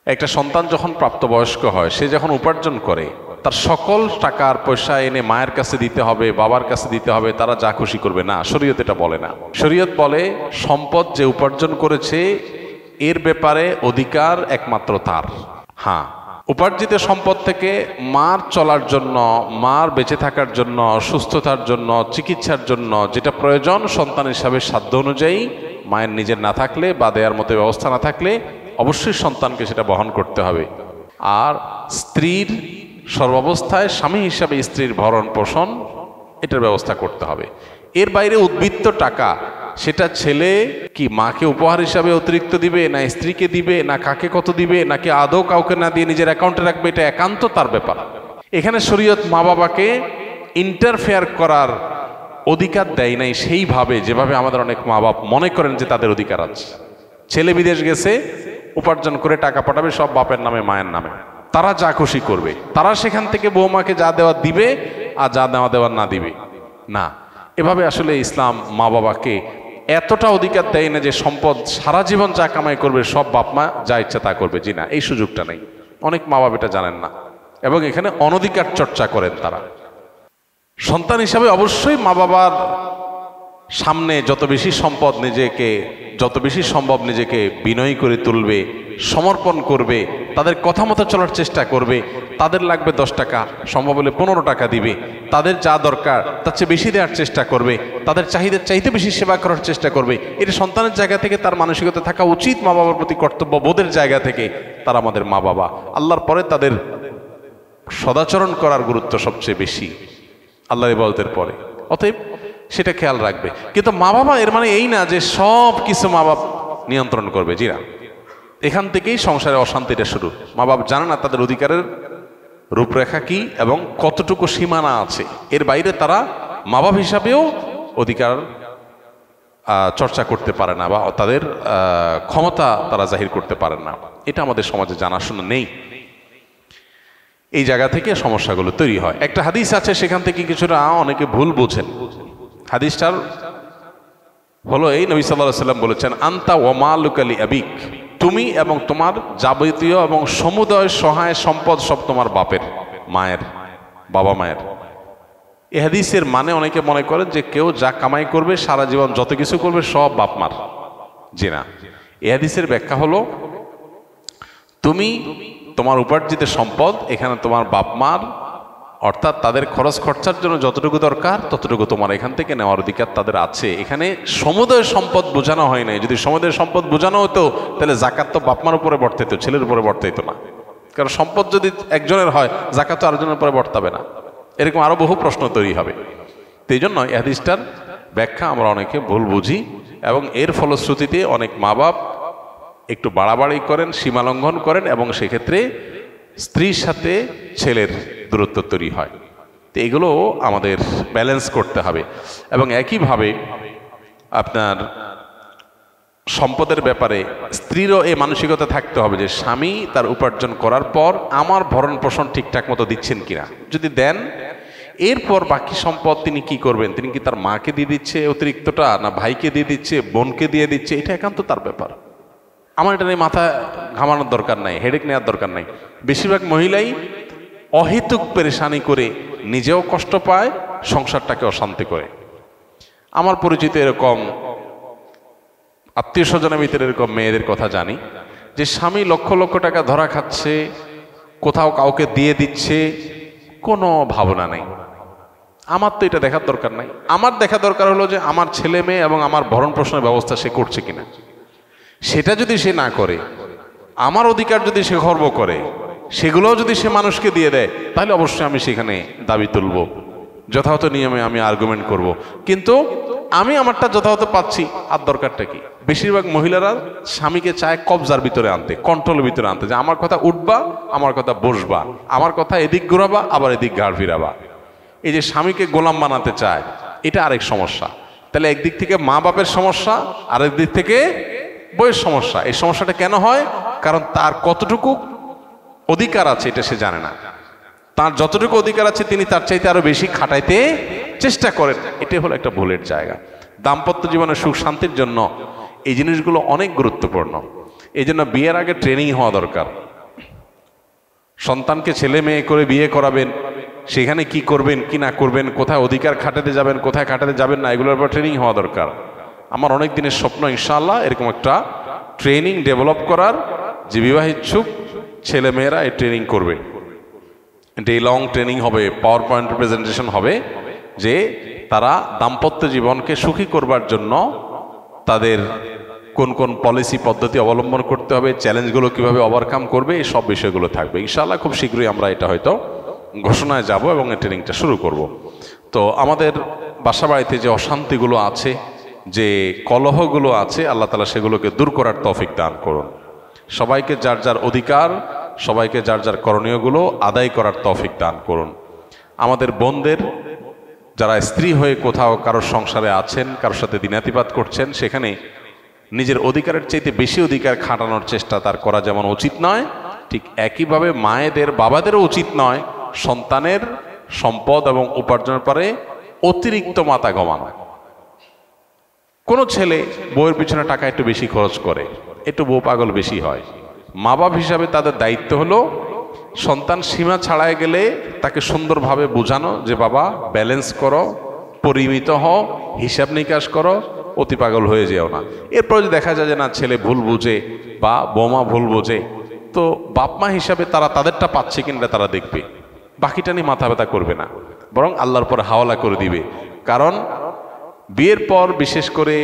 একটা সন্তান যখন প্রাপ্তবয়স্ক হয়, সে যখন উপার্জন করে, তার সকল টাকার পয়সা এনে মায়ের কাছে দিতে হবে, বাবার কাছে দিতে হবে, তারা যা খুশি করবে না। শরীয়ত এটা বলে না। শরীয়ত বলে সম্পদ যে উপার্জন করেছে এর ব্যাপারে অধিকার একমাত্র তার। হ্যাঁ, উপার্জিত সম্পদ থেকে মার চলার জন্য, মার বেঁচে থাকার জন্য, সুস্থতার জন্য, চিকিৎসার জন্য যেটা প্রয়োজন সন্তান হিসাবে সাধ্য অনুযায়ী, মায়ের নিজের না থাকলে বা দেওয়ার মতো ব্যবস্থা না থাকলে অবশ্যই সন্তানকে সেটা বহন করতে হবে। আর স্ত্রীর সর্বাবস্থায় স্বামী হিসাবে স্ত্রীর ভরণ পোষণ এটার ব্যবস্থা করতে হবে। এর বাইরে উদ্বৃত্ত টাকা সেটা ছেলে কি মাকে উপহার হিসাবে অতিরিক্ত দিবে, না স্ত্রীকে দিবে, না কাকে কত দিবে, নাকি আদৌ কাউকে না দিয়ে নিজের অ্যাকাউন্টে রাখবে, এটা একান্ত তার ব্যাপার। এখানে শরীয়ত মা বাবাকে ইন্টারফেয়ার করার অধিকার দেয় নাই সেইভাবে যেভাবে আমাদের অনেক মা বাপ মনে করেন যে তাদের অধিকার আছে। ছেলে বিদেশ গেছে, উপার্জন করে টাকা পাঠাবে সব বাপের নামে মায়ের নামে, তারা যা খুশি করবে, তারা সেখান থেকে বৌমাকে যা দেওয়া দিবে আর যা দেওয়া দেওয়ার না দিবে না। এভাবে আসলে ইসলাম মা বাবাকে এতটা অধিকার দেয় না যে সম্পদ সারা জীবন যা কামাই করবে সব বাপ মা যা ইচ্ছা তা করবে। জি না, এই সুযোগটা নেই। অনেক মা বাবা এটা জানেন না এবং এখানে অনধিকার চর্চা করেন তারা। সন্তান হিসাবে অবশ্যই মা বাবার সামনে যত বেশি সম্পদ নিজেকে, যত বেশি সম্ভব নিজেকে বিনয়ী করে তুলবে, সমর্পণ করবে, তাদের কথা মতো চলার চেষ্টা করবে। তাদের লাগবে 10 টাকা, সম্ভব হলে 15 টাকা দিবে। তাদের যা দরকার তার চেয়ে বেশি দেওয়ার চেষ্টা করবে, তাদের চাহিদার চাইতে বেশি সেবা করার চেষ্টা করবে। এটা সন্তানের জায়গা থেকে তার মানসিকতা থাকা উচিত। মা বাবার প্রতি কর্তব্য বোধের জায়গা থেকে তারা আমাদের মা বাবা। আল্লাহর পরে তাদের সদাচরণ করার গুরুত্ব সবচেয়ে বেশি আল্লাহর ইবাদতের পরে। অতএব সেটা খেয়াল রাখবে। কিন্তু মা বাবা এর মানে এই না যে সব কিছু মা বাপ নিয়ন্ত্রণ করবে। জি না, এখান থেকেই সংসারে অশান্তিটা শুরু। মা বাপ জানে না তাদের অধিকারের রূপরেখা কি এবং কতটুকু সীমানা আছে। এর বাইরে তারা মা বাপ হিসাবেও অধিকার চর্চা করতে পারে না বা তাদের ক্ষমতা তারা জাহির করতে পারেন না। এটা আমাদের সমাজে জানাশোনা নেই। এই জায়গা থেকে সমস্যাগুলো তৈরি হয়। একটা হাদিস আছে, সেখান থেকে কিছুটা অনেকে ভুল বোঝেন। হাদিসটার হলো এই, নবী সাল্লাল্লাহু আলাইহি ওয়াসাল্লাম বলেছেন, আনতা ওয়া মালুকা লি আবিক, তুমি এবং তোমার যাবতীয় এবং সমুদয় সহায় সম্পদ সব তোমার বাপের, মায়ের, বাবা মায়ের। এই হাদিসের মানে অনেকে মনে করেন যে কেউ যা কামাই করবে সারা জীবন যত কিছু করবে সব বাপ মার। জি না, এই হাদিসের ব্যাখ্যা হলো তুমি তোমার উপার্জিত সম্পদ এখানে তোমার বাপ মার, অর্থাৎ তাদের খরচ খরচার জন্য যতটুকু দরকার ততটুকু তোমার এখান থেকে নেওয়ার অধিকার তাদের আছে। এখানে সমুদয় সম্পদ বোঝানো হয় নাই। যদি সমুদয় সম্পদ বোঝানো হতো তাহলে জাকাত তো বাপমার উপরে বর্তাইত, ছেলের উপরে বর্তাইতো না। কারণ সম্পদ যদি একজনের হয়, জাকাত তো আরেকজনের উপরে বর্তাবে না। এরকম আরো বহু প্রশ্ন তৈরি হবে। তো এই জন্য এই হাদিসটার ব্যাখ্যা আমরা অনেকে ভুল বুঝি এবং এর ফলশ্রুতিতে অনেক মা বাপ একটু বাড়াবাড়ি করেন, সীমালঙ্ঘন করেন এবং সেক্ষেত্রে স্ত্রীর সাথে ছেলের দূরত্ব তৈরি হয়। তো এগুলো আমাদের ব্যালেন্স করতে হবে। এবং একইভাবে আপনার সম্পদের ব্যাপারে স্ত্রীরও এই মানসিকতা থাকতে হবে যে স্বামী তার উপার্জন করার পর আমার ভরণ পোষণ ঠিকঠাক মতো দিচ্ছেন কিনা। যদি দেন, এরপর বাকি সম্পদ তিনি কি করবেন, তিনি কি তার মাকে দিয়ে দিচ্ছে অতিরিক্তটা, না ভাইকে দিয়ে দিচ্ছে, বোনকে দিয়ে দিচ্ছে, এটা একান্ত তার ব্যাপার। আমার এটা নিয়ে মাথা ঘামানোর দরকার নাই, হেডেক নেওয়ার দরকার নাই। বেশিরভাগ মহিলাই অহেতুক পেরেশানি করে নিজেও কষ্ট পায়, সংসারটাকে অশান্তি করে। আমার পরিচিত এরকম আত্মীয় স্বজনের ভিতরে এরকম মেয়েদের কথা জানি যে স্বামী লক্ষ লক্ষ টাকা ধরা খাচ্ছে, কোথাও কাউকে দিয়ে দিচ্ছে, কোনো ভাবনা নেই। আমার তো এটা দেখার দরকার নাই। আমার দেখা দরকার হলো যে আমার ছেলে মেয়ে এবং আমার ভরণ পোষণের ব্যবস্থা সে করছে কিনা। সেটা যদি সে না করে, আমার অধিকার যদি সে খর্ব করে, সেগুলোও যদি সে মানুষকে দিয়ে দেয়, তাহলে অবশ্যই আমি সেখানে দাবি তুলব, যথাযথ নিয়মে আমি আর্গুমেন্ট করব। কিন্তু আমি আমারটা যথাযথ পাচ্ছি, আর দরকারটা কি? বেশিরভাগ মহিলারা স্বামীকে চায় কবজার ভিতরে আনতে, কন্ট্রোলের ভিতরে আনতে, যে আমার কথা উঠবা, আমার কথা বসবা, আমার কথা এদিক ঘোরাবা, আবার এদিক ঘাড় ফিরাবা। এই যে স্বামীকে গোলাম বানাতে চায়, এটা আরেক সমস্যা। তাহলে একদিক থেকে মা বাপের সমস্যা, আরেক দিক থেকে বইয়ের সমস্যা। এই সমস্যাটা কেন হয়? কারণ তার কতটুকু অধিকার আছে এটা সে জানে না। তার যতটুকু অধিকার আছে তিনি তার চাইতে আরো বেশি খাটাইতে চেষ্টা করেন। এটাই হলো একটা ভুলের জায়গা। দাম্পত্য জীবনের সুখ শান্তির জন্য এই জিনিসগুলো অনেক গুরুত্বপূর্ণ। এই জন্য বিয়ের আগে ট্রেনিং হওয়া দরকার। সন্তানকে ছেলে মেয়ে করে বিয়ে করাবেন, সেখানে কি করবেন কি না করবেন, কোথায় অধিকার খাটাতে যাবেন কোথায় খাটাতে যাবেন না, এগুলোর উপর ট্রেনিং হওয়া দরকার। আমার অনেক দিনের স্বপ্ন ইনশাআল্লাহ এরকম একটা ট্রেনিং ডেভেলপ করার, যে বিবাহ ইচ্ছুক ছেলে মেয়েরা এই ট্রেনিং করবে। ডে লং ট্রেনিং হবে, পাওয়ার পয়েন্ট প্রেজেন্টেশন হবে, যে তারা দাম্পত্য জীবনকে সুখী করবার জন্য তাদের কোন কোন পলিসি পদ্ধতি অবলম্বন করতে হবে, চ্যালেঞ্জগুলো কিভাবে ওভারকাম করবে, এই সব বিষয়গুলো থাকবে ইনশাআল্লাহ। খুব শীঘ্রই আমরা এটা হয়তো ঘোষণায় যাব এবং এই ট্রেনিংটা শুরু করব। তো আমাদের বাসা বাড়িতে যে অশান্তিগুলো আছে, যে কলহগুলো আছে, আল্লাহ তাআলা সেগুলোকে দূর করার তৌফিক দান করুন। সবাইকে যার যার অধিকার, সবাইকে যার যার করণীয়গুলো আদায় করার তৌফিক দান করুন। আমাদের বোনদের যারা স্ত্রী হয়ে কোথাও কারোর সংসারে আছেন, কারোর সাথে দিনাতিপাত করছেন, সেখানে নিজের অধিকারের চাইতে বেশি অধিকার খাটানোর চেষ্টা তার করা যেমন উচিত নয়, ঠিক একইভাবে মায়েদের বাবাদেরও উচিত নয় সন্তানের সম্পদ এবং উপার্জনের পরে অতিরিক্ত মাথা ঘামানো। কোনো ছেলে বউয়ের পিছনে টাকা একটু বেশি খরচ করে, একটু বউ পাগল বেশি হয়, মা বাপ হিসাবে তাদের দায়িত্ব হলো সন্তান সীমা ছাড়ায় গেলে তাকে সুন্দরভাবে বোঝানো যে বাবা ব্যালেন্স করো, পরিমিত হও, হিসাব নিকাশ করো, অতি পাগল হয়ে যেও না। এরপর যদি দেখা যায় যে না ছেলে ভুল বুঝে বা বৌমা ভুল বোঝে, তো বাপ মা হিসাবে তারা তাদেরটা পাচ্ছে কিনা তারা দেখবে, বাকিটা নিয়ে মাথা ব্যথা করবে না, বরং আল্লাহর পরে হাওয়ালা করে দিবে। কারণ বিয়ের পর বিশেষ করে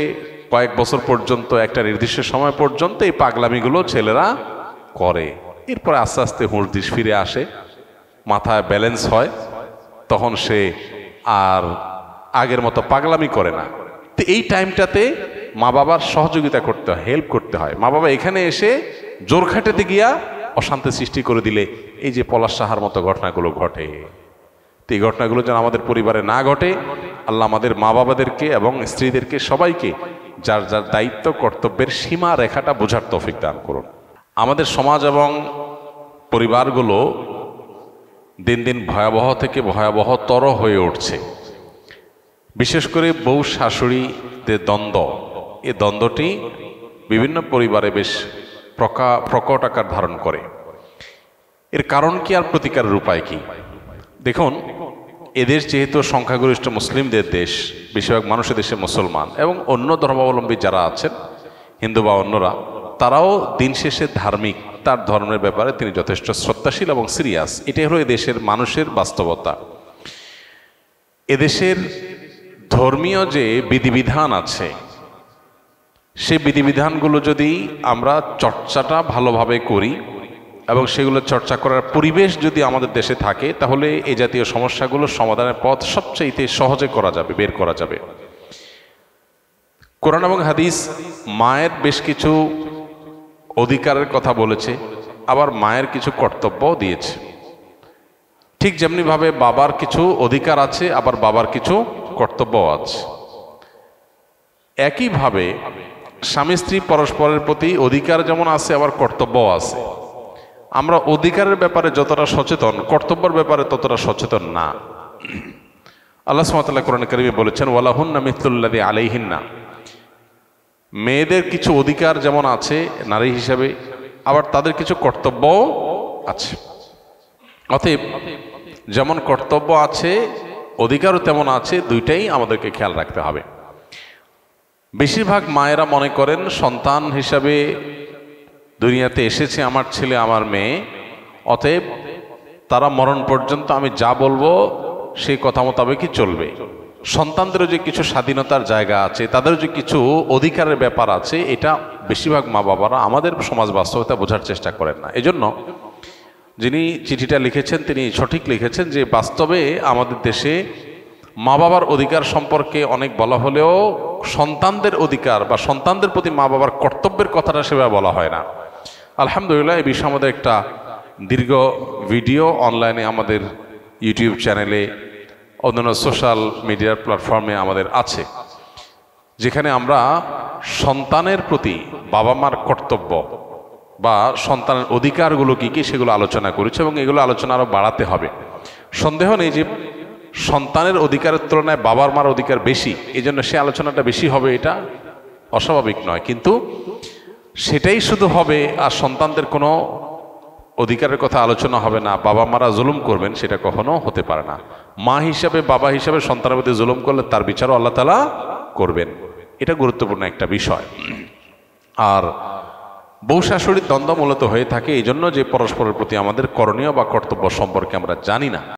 কয়েক বছর পর্যন্ত, একটা নির্দিষ্ট সময় পর্যন্ত এই পাগলামিগুলো ছেলেরা করে। এরপরে আস্তে আস্তে হুঁশ ফিরে আসে, মাথায় ব্যালেন্স হয়, তখন সে আর আগের মতো পাগলামি করে না। তো এই টাইমটাতে মা বাবার সহযোগিতা করতে হয়, হেল্প করতে হয়। মা বাবা এখানে এসে জোর খাটাতে গিয়া অশান্তি সৃষ্টি করে দিলে এই যে পলাশ সাহার মতো ঘটনাগুলো ঘটে, তো এই ঘটনাগুলো যেন আমাদের পরিবারে না ঘটে, আল্লাহ আমাদের মা বাবাদেরকে এবং স্ত্রীদেরকে সবাইকে যার যার দায়িত্ব কর্তব্যের সীমা রেখাটা বোঝার তৌফিক দান করুন। আমাদের সমাজ এবং পরিবারগুলো দিন দিন ভয়াবহ থেকে ভয়াবহতর হয়ে উঠছে। বিশেষ করে বউ শাশুড়িদের দ্বন্দ্ব, এই দ্বন্দ্বটি বিভিন্ন পরিবারে বেশ প্রকট আকার ধারণ করে। এর কারণ কি আর প্রতিকারের উপায় কি? দেখুন, এদেশ যেহেতু সংখ্যাগরিষ্ঠ মুসলিমদের দেশ, বেশিরভাগ মানুষের দেশে মুসলমান এবং অন্য ধর্মাবলম্বী যারা আছেন, হিন্দু বা অন্যরা, তারাও দিন শেষে ধার্মিক, তার ধর্মের ব্যাপারে তিনি যথেষ্ট শ্রদ্ধাশীল এবং সিরিয়াস। এটাই হলো এদেশের মানুষের বাস্তবতা। এদেশের ধর্মীয় যে বিধিবিধান আছে, সেই বিধিবিধানগুলো যদি আমরা চর্চাটা ভালোভাবে করি এবং সেগুলো চর্চা করার পরিবেশ যদি আমাদের দেশে থাকে, তাহলে এই জাতীয় সমস্যাগুলোর সমাধানের পথ সবচেয়ে সহজে করা যাবে, বের করা যাবে। কোরআন এবং হাদিস মায়ের বেশ কিছু অধিকারের কথা বলেছে, আবার মায়ের কিছু কর্তব্যও দিয়েছে। ঠিক যেমনিভাবে বাবার কিছু অধিকার আছে, আবার বাবার কিছু কর্তব্যও আছে। একইভাবে স্বামী স্ত্রী পরস্পরের প্রতি অধিকার যেমন আছে, আবার কর্তব্যও আছে। আমরা অধিকারের ব্যাপারে যতটা সচেতন, কর্তব্যের ব্যাপারে ততটা সচেতন না। আল্লাহ সুবহানাহু ওয়া তাআলা কোরআনে কারিমে বলেছেন, ওয়ালাহুন্না মিসলুল্লাযী আলাইহিন্না, মেয়েদের কিছু অধিকার যেমন আছে নারী হিসাবে, আবার তাদের কিছু কর্তব্যও আছে। অতএব যেমন কর্তব্য আছে, অধিকারও তেমন আছে, দুইটাই আমাদেরকে খেয়াল রাখতে হবে। বেশিরভাগ মায়েরা মনে করেন সন্তান হিসাবে দুনিয়াতে এসেছে আমার ছেলে আমার মেয়ে, অতএব তারা মরণ পর্যন্ত আমি যা বলবো সেই কথা মোতাবেকই চলবে। সন্তানদেরও যে কিছু স্বাধীনতার জায়গা আছে, তাদেরও যে কিছু অধিকারের ব্যাপার আছে, এটা বেশিরভাগ মা বাবারা আমাদের সমাজ বাস্তবতা বোঝার চেষ্টা করেন না। এজন্য যিনি চিঠিটা লিখেছেন তিনি সঠিক লিখেছেন যে বাস্তবে আমাদের দেশে মা বাবার অধিকার সম্পর্কে অনেক বলা হলেও সন্তানদের অধিকার বা সন্তানদের প্রতি মা বাবার কর্তব্যের কথাটা সেভাবে বলা হয় না। আলহামদুলিল্লাহ, এই বিষয়ে আমাদের একটা দীর্ঘ ভিডিও অনলাইনে আমাদের ইউটিউব চ্যানেলে, অন্যান্য সোশ্যাল মিডিয়ার প্ল্যাটফর্মে আমাদের আছে, যেখানে আমরা সন্তানের প্রতি বাবা মার কর্তব্য বা সন্তানের অধিকারগুলো কী কী সেগুলো আলোচনা করেছি এবং এগুলো আলোচনা আরও বাড়াতে হবে। সন্দেহ নেই যে সন্তানের অধিকারের তুলনায় বাবার মার অধিকার বেশি, এই জন্য সে আলোচনাটা বেশি হবে, এটা অস্বাভাবিক নয়। কিন্তু সেটাই শুধু হবে আর সন্তানদের কোনো অধিকারের কথা আলোচনা হবে না, বাবা মারা জুলুম করবেন, সেটা কখনো হতে পারে না। মা হিসাবে, বাবা হিসাবে সন্তানের প্রতি জুলুম করলে তার বিচারও আল্লাহ তাআলা করবেন। এটা গুরুত্বপূর্ণ একটা বিষয়। আর বউ শাশুড়ির দ্বন্দ্ব মূলত হয়ে থাকে এই জন্য যে পরস্পরের প্রতি আমাদের করণীয় বা কর্তব্য সম্পর্কে আমরা জানি না।